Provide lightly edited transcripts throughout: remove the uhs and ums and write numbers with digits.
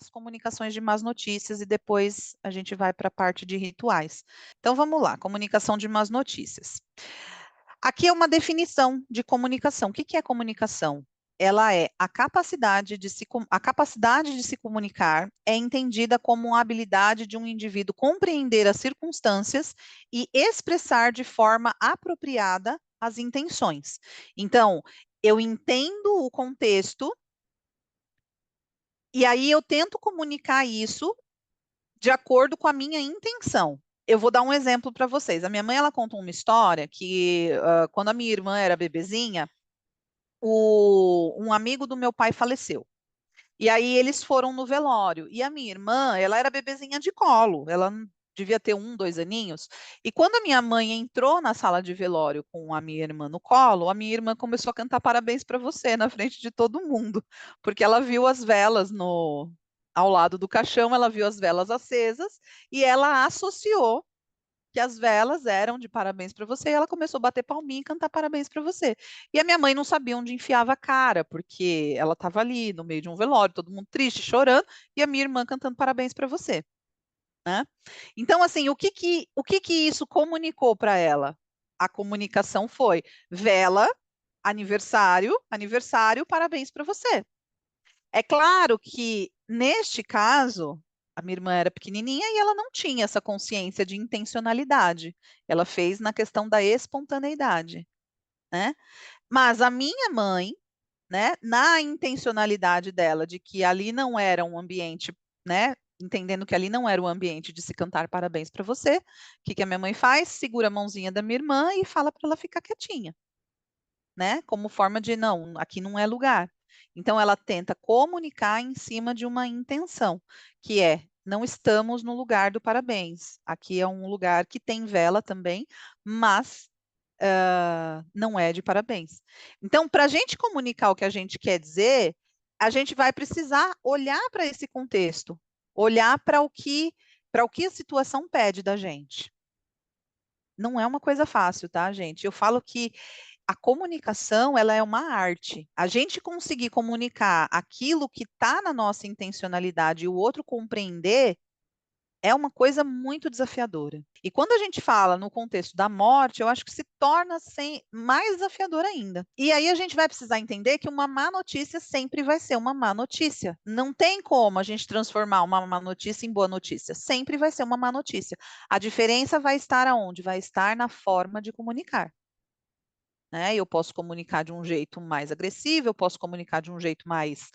as comunicações de más notícias e depois a gente vai para a parte de rituais. Então vamos lá, comunicação de más notícias. Aqui é uma definição de comunicação. O que que é comunicação? Ela é a capacidade de se comunicar é entendida como uma habilidade de um indivíduo compreender as circunstâncias e expressar de forma apropriada as intenções. Então, eu entendo o contexto e aí eu tento comunicar isso de acordo com a minha intenção. Eu vou dar um exemplo para vocês. A minha mãe, ela conta uma história que quando a minha irmã era bebezinha, um amigo do meu pai faleceu. E aí eles foram no velório. E a minha irmã, ela era bebezinha de colo. Ela devia ter 1, 2 aninhos. E quando a minha mãe entrou na sala de velório com a minha irmã no colo, a minha irmã começou a cantar parabéns para você na frente de todo mundo, porque ela viu as velas no ao lado do caixão, ela viu as velas acesas e ela associou que as velas eram de parabéns para você, e ela começou a bater palminha e cantar parabéns para você. E a minha mãe não sabia onde enfiava a cara, porque ela estava ali no meio de um velório, todo mundo triste, chorando, e a minha irmã cantando parabéns para você, né? Então, assim, o que que isso comunicou para ela? A comunicação foi vela, aniversário, aniversário, parabéns para você. É claro que, neste caso, a minha irmã era pequenininha e ela não tinha essa consciência de intencionalidade. Ela fez na questão da espontaneidade, né? Mas a minha mãe, né, na intencionalidade dela de que ali não era um ambiente, né, entendendo que ali não era o ambiente de se cantar parabéns para você, o que que a minha mãe faz? Segura a mãozinha da minha irmã e fala para ela ficar quietinha, né? Como forma de não, aqui não é lugar. Então ela tenta comunicar em cima de uma intenção, que é não estamos no lugar do parabéns. Aqui é um lugar que tem vela também, mas não é de parabéns. Então, para a gente comunicar o que a gente quer dizer, a gente vai precisar olhar para esse contexto, olhar para o que a situação pede da gente. Não é uma coisa fácil, tá, gente? Eu falo que a comunicação, ela é uma arte. A gente conseguir comunicar aquilo que está na nossa intencionalidade e o outro compreender é uma coisa muito desafiadora. E quando a gente fala no contexto da morte, eu acho que se torna mais desafiador ainda. E aí a gente vai precisar entender que uma má notícia sempre vai ser uma má notícia. Não tem como a gente transformar uma má notícia em boa notícia. Sempre vai ser uma má notícia. A diferença vai estar aonde? Vai estar na forma de comunicar, né? Eu posso comunicar de um jeito mais agressivo, eu posso comunicar de um jeito mais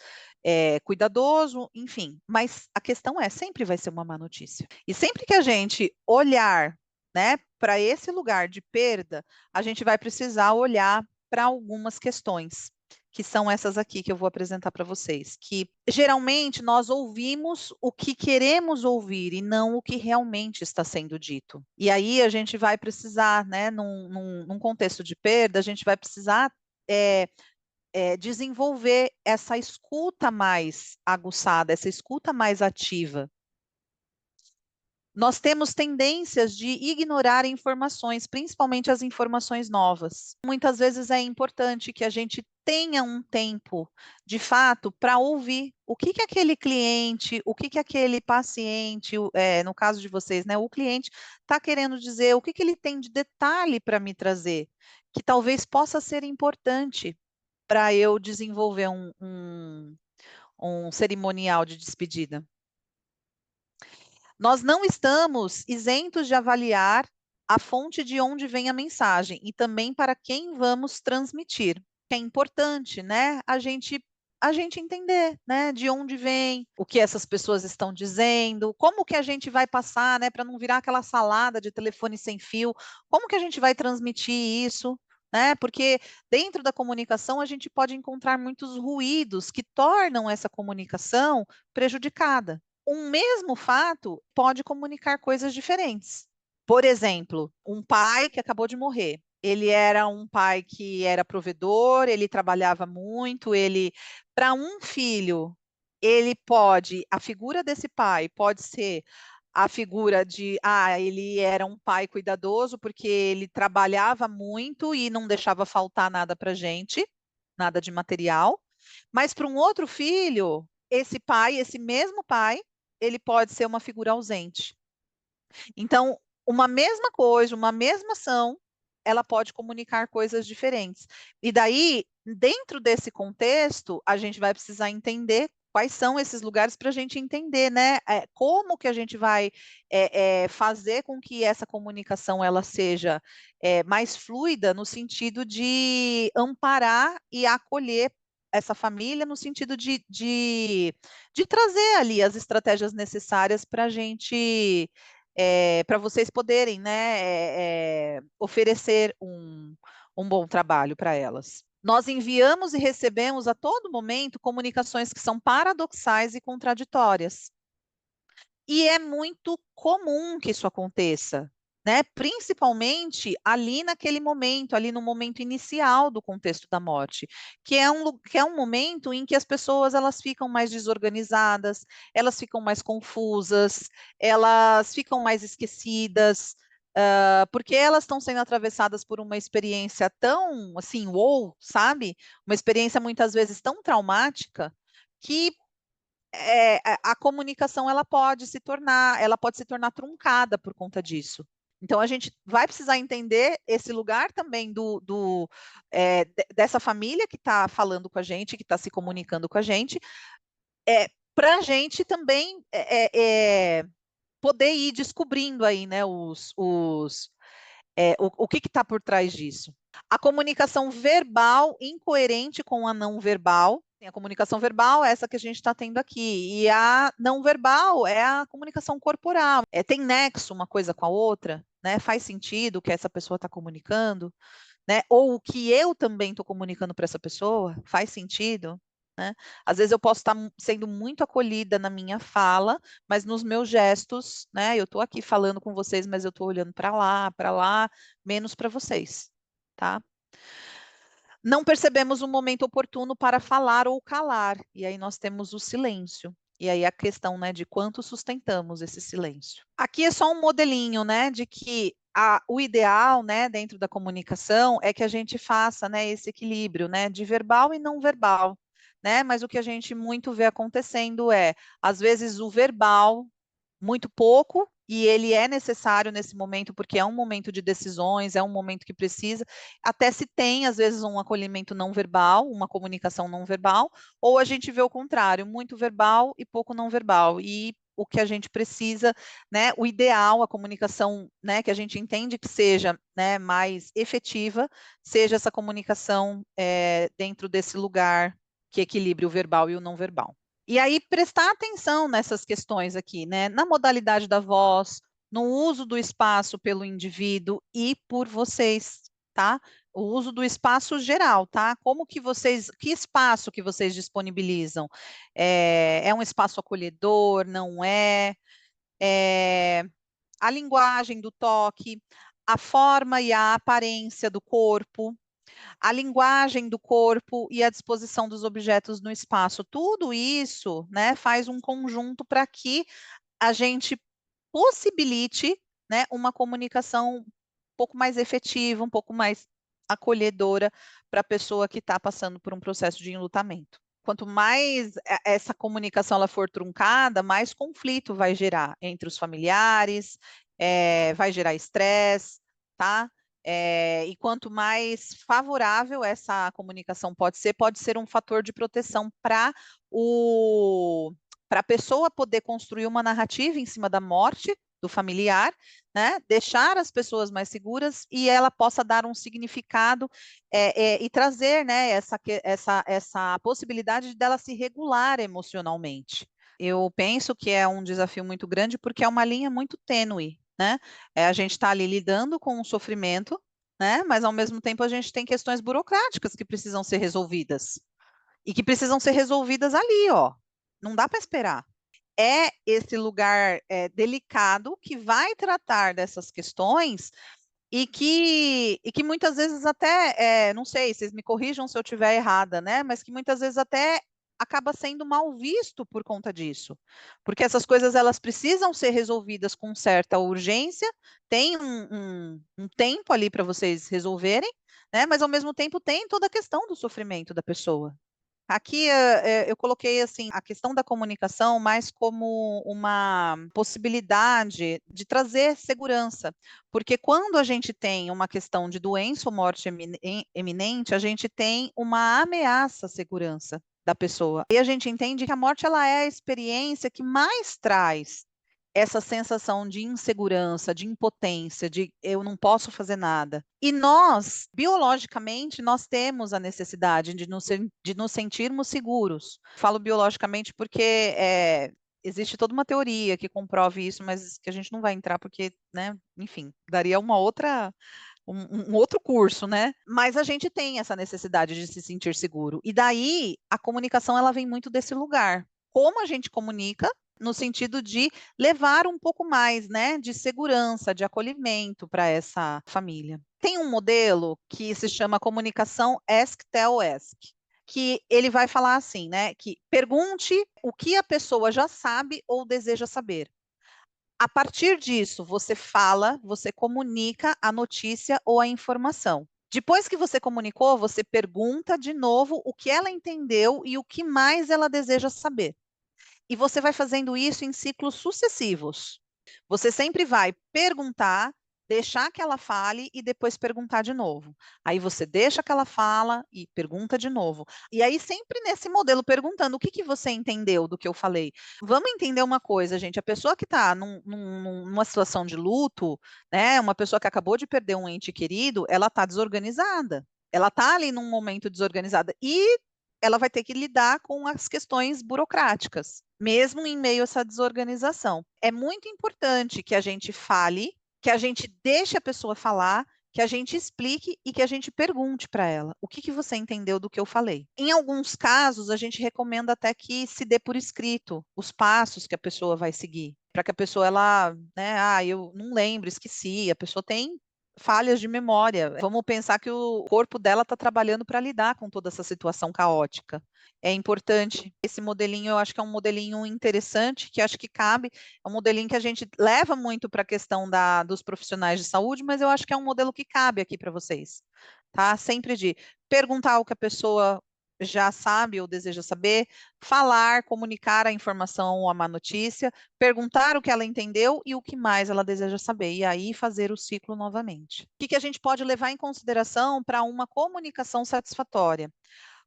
cuidadoso, enfim. Mas a questão é, sempre vai ser uma má notícia. E sempre que a gente olhar, né, para esse lugar de perda, a gente vai precisar olhar para algumas questões, que são essas aqui que eu vou apresentar para vocês, que geralmente nós ouvimos o que queremos ouvir e não o que realmente está sendo dito. E aí a gente vai precisar, né, num contexto de perda, a gente vai precisar desenvolver essa escuta mais aguçada, essa escuta mais ativa. Nós temos tendências de ignorar informações, principalmente as informações novas. Muitas vezes é importante que a gente tenha um tempo, de fato, para ouvir o que que aquele cliente, o que que aquele paciente, no caso de vocês, né, o cliente está querendo dizer, o que que ele tem de detalhe para me trazer, que talvez possa ser importante para eu desenvolver um cerimonial de despedida. Nós não estamos isentos de avaliar a fonte de onde vem a mensagem e também para quem vamos transmitir. É importante, né, a gente entender, né, de onde vem, o que essas pessoas estão dizendo, como que a gente vai passar, né, para não virar aquela salada de telefone sem fio, como que a gente vai transmitir isso, né? Porque dentro da comunicação a gente pode encontrar muitos ruídos que tornam essa comunicação prejudicada. Um mesmo fato pode comunicar coisas diferentes. Por exemplo, um pai que acabou de morrer. Ele era um pai que era provedor, ele trabalhava muito, para um filho, a figura desse pai pode ser a figura de, ele era um pai cuidadoso porque ele trabalhava muito e não deixava faltar nada para gente, nada de material. Mas para um outro filho, esse pai, esse mesmo pai, ele pode ser uma figura ausente. Então, uma mesma coisa, uma mesma ação, ela pode comunicar coisas diferentes. E daí, dentro desse contexto, a gente vai precisar entender quais são esses lugares para a gente entender, né? Como que a gente vai fazer com que essa comunicação ela seja mais fluida no sentido de amparar e acolher essa família, no sentido de trazer ali as estratégias necessárias para a gente para vocês poderem, né, oferecer um bom trabalho para elas. Nós enviamos e recebemos a todo momento comunicações que são paradoxais e contraditórias. E é muito comum que isso aconteça, né? Principalmente ali naquele momento, ali no momento inicial do contexto da morte, que é um momento em que as pessoas elas ficam mais desorganizadas, elas ficam mais confusas, elas ficam mais esquecidas, porque elas estão sendo atravessadas por uma experiência tão assim, uou, sabe? Uma experiência muitas vezes tão traumática que a comunicação ela pode se tornar truncada por conta disso. Então a gente vai precisar entender esse lugar também dessa família que está falando com a gente, que está se comunicando com a gente, para a gente também poder ir descobrindo aí, né, o que está por trás disso. A comunicação verbal incoerente com a não verbal. A comunicação verbal é essa que a gente está tendo aqui, e a não verbal é a comunicação corporal. Tem nexo uma coisa com a outra, né? Faz sentido o que essa pessoa está comunicando, né? Ou o que eu também estou comunicando para essa pessoa, faz sentido, né? Às vezes eu posso estar sendo muito acolhida na minha fala, mas nos meus gestos, né? Eu estou aqui falando com vocês, mas eu estou olhando para lá, menos para vocês, tá? Não percebemos o momento oportuno para falar ou calar, e aí nós temos o silêncio. E aí a questão, né, de quanto sustentamos esse silêncio. Aqui é só um modelinho, né, de que o ideal, né, dentro da comunicação é que a gente faça, né, esse equilíbrio, né, de verbal e não verbal, né? Mas o que a gente muito vê acontecendo às vezes, o verbal muito pouco, e ele é necessário nesse momento, porque é um momento de decisões, é um momento que precisa, até se tem, às vezes, um acolhimento não verbal, uma comunicação não verbal, ou a gente vê o contrário, muito verbal e pouco não verbal, e o que a gente precisa, né, o ideal, a comunicação, né, que a gente entende que seja, né, mais efetiva, seja essa comunicação dentro desse lugar que equilibre o verbal e o não verbal. E aí prestar atenção nessas questões aqui, né? Na modalidade da voz, no uso do espaço pelo indivíduo e por vocês, tá? O uso do espaço geral, tá? Que espaço que vocês disponibilizam? É um espaço acolhedor? Não é? A linguagem do toque, a forma e a aparência do corpo, a linguagem do corpo e a disposição dos objetos no espaço. Tudo isso, né, faz um conjunto para que a gente possibilite, né, uma comunicação um pouco mais efetiva, um pouco mais acolhedora para a pessoa que está passando por um processo de enlutamento. Quanto mais essa comunicação ela for truncada, mais conflito vai gerar entre os familiares, vai gerar estresse, tá? E quanto mais favorável essa comunicação pode ser um fator de proteção para a pessoa poder construir uma narrativa em cima da morte do familiar, né? Deixar as pessoas mais seguras e ela possa dar um significado e trazer, né, essa possibilidade dela se regular emocionalmente. Eu penso que é um desafio muito grande porque é uma linha muito tênue, né? A gente está ali lidando com o sofrimento, né? Mas ao mesmo tempo a gente tem questões burocráticas que precisam ser resolvidas e que precisam ser resolvidas ali, ó. Não dá para esperar. É esse lugar delicado que vai tratar dessas questões e que muitas vezes até, não sei, vocês me corrijam se eu estiver errada, né? Mas que muitas vezes até acaba sendo mal visto por conta disso, porque essas coisas elas precisam ser resolvidas com certa urgência, tem um tempo ali para vocês resolverem, né? Mas ao mesmo tempo tem toda a questão do sofrimento da pessoa. Aqui eu coloquei assim a questão da comunicação mais como uma possibilidade de trazer segurança, porque quando a gente tem uma questão de doença ou morte eminente, a gente tem uma ameaça à segurança da pessoa. E a gente entende que a morte ela é a experiência que mais traz essa sensação de insegurança, de impotência, de eu não posso fazer nada. E nós, biologicamente, nós temos a necessidade de nos sentirmos seguros. Falo biologicamente porque existe toda uma teoria que comprove isso, mas que a gente não vai entrar porque, né, enfim, daria uma outra um outro curso, né? Mas a gente tem essa necessidade de se sentir seguro. E daí a comunicação ela vem muito desse lugar. Como a gente comunica no sentido de levar um pouco mais, né, de segurança, de acolhimento para essa família. Tem um modelo que se chama comunicação Ask, Tell, Ask, que ele vai falar assim, né, que pergunte o que a pessoa já sabe ou deseja saber. A partir disso, você fala, você comunica a notícia ou a informação. Depois que você comunicou, você pergunta de novo o que ela entendeu e o que mais ela deseja saber. E você vai fazendo isso em ciclos sucessivos. Você sempre vai perguntar, deixar que ela fale e depois perguntar de novo. Aí você deixa que ela fala e pergunta de novo. E aí sempre nesse modelo perguntando o que você entendeu do que eu falei. Vamos entender uma coisa, gente. A pessoa que está numa situação de luto, né? Uma pessoa que acabou de perder um ente querido, ela está desorganizada. Ela está ali num momento desorganizada. E ela vai ter que lidar com as questões burocráticas, mesmo em meio a essa desorganização. É muito importante que a gente fale, que a gente deixe a pessoa falar, que a gente explique e que a gente pergunte para ela o que você entendeu do que eu falei. Em alguns casos, a gente recomenda até que se dê por escrito os passos que a pessoa vai seguir, para que a pessoa ela, né, eu não lembro, esqueci, a pessoa tem falhas de memória. Vamos pensar que o corpo dela está trabalhando para lidar com toda essa situação caótica. É importante. Esse modelinho, eu acho que é um modelinho interessante, que acho que cabe. É um modelinho que a gente leva muito para a questão dos profissionais de saúde, mas eu acho que é um modelo que cabe aqui para vocês. Tá? Sempre de perguntar o que a pessoa já sabe ou deseja saber, falar, comunicar a informação ou a má notícia, perguntar o que ela entendeu e o que mais ela deseja saber, e aí fazer o ciclo novamente. O que a gente pode levar em consideração para uma comunicação satisfatória?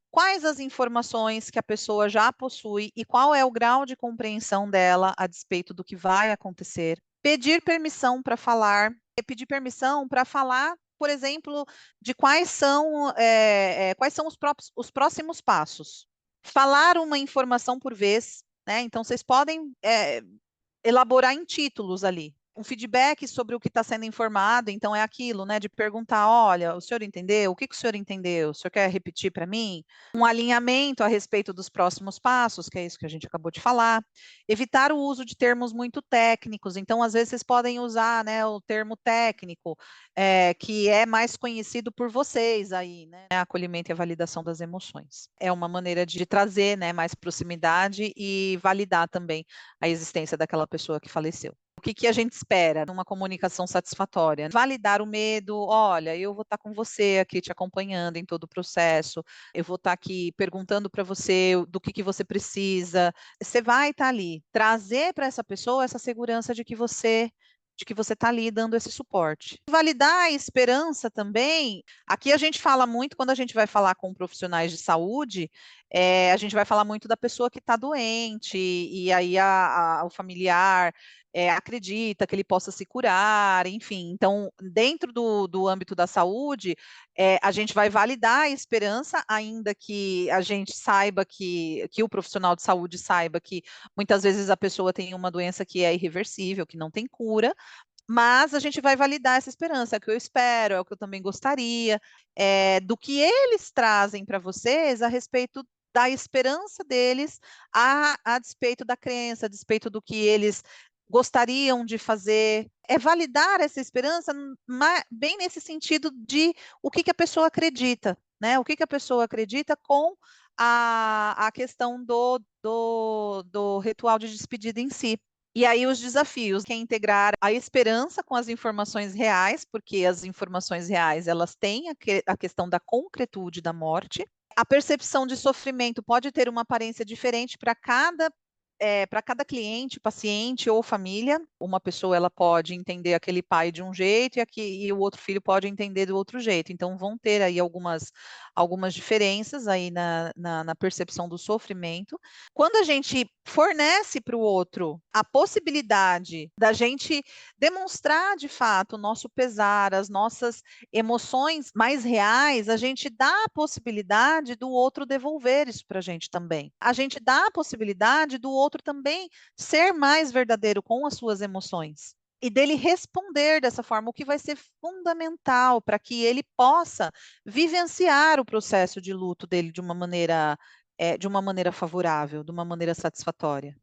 Quais as informações que a pessoa já possui e qual é o grau de compreensão dela a despeito do que vai acontecer? Pedir permissão para falar, pedir permissão para falar, por exemplo, de quais são os próximos passos. Falar uma informação por vez, né? Então, vocês podem elaborar em títulos ali. Um feedback sobre o que está sendo informado, então é aquilo, né, de perguntar, olha, o senhor entendeu? O que o senhor entendeu? O senhor quer repetir para mim? Um alinhamento a respeito dos próximos passos, que é isso que a gente acabou de falar. Evitar o uso de termos muito técnicos, então às vezes vocês podem usar, né, o termo técnico, que é mais conhecido por vocês aí, né, acolhimento e a validação das emoções. É uma maneira de trazer, né, mais proximidade e validar também a existência daquela pessoa que faleceu. O que a gente espera numa comunicação satisfatória? Validar o medo, olha, eu vou estar com você aqui te acompanhando em todo o processo, eu vou estar aqui perguntando para você do que você precisa. Você vai estar ali, trazer para essa pessoa essa segurança de que você está ali dando esse suporte. Validar a esperança também. Aqui a gente fala muito, quando a gente vai falar com profissionais de saúde, a gente vai falar muito da pessoa que está doente, e aí o familiar acredita que ele possa se curar, enfim. Então, dentro do âmbito da saúde, a gente vai validar a esperança, ainda que a gente saiba que o profissional de saúde saiba que muitas vezes a pessoa tem uma doença que é irreversível, que não tem cura, mas a gente vai validar essa esperança, é o que eu espero, é o que eu também gostaria, do que eles trazem para vocês a respeito da esperança deles a despeito da crença, a despeito do que eles gostariam de fazer. É validar essa esperança bem nesse sentido de o que a pessoa acredita, né? O que a pessoa acredita com a questão do ritual de despedida em si. E aí os desafios, que é integrar a esperança com as informações reais, porque as informações reais, elas têm a questão da concretude da morte, A percepção de sofrimento pode ter uma aparência diferente para cada cliente, paciente ou família. Uma pessoa ela pode entender aquele pai de um jeito e o outro filho pode entender do outro jeito. Então vão ter aí algumas diferenças aí na percepção do sofrimento. Quando a gente fornece para o outro a possibilidade da gente demonstrar de fato o nosso pesar, as nossas emoções mais reais, a gente dá a possibilidade do outro devolver isso para a gente também. A gente dá a possibilidade do outro também ser mais verdadeiro com as suas emoções. E dele responder dessa forma, o que vai ser fundamental para que ele possa vivenciar o processo de luto dele de uma maneira favorável, de uma maneira satisfatória.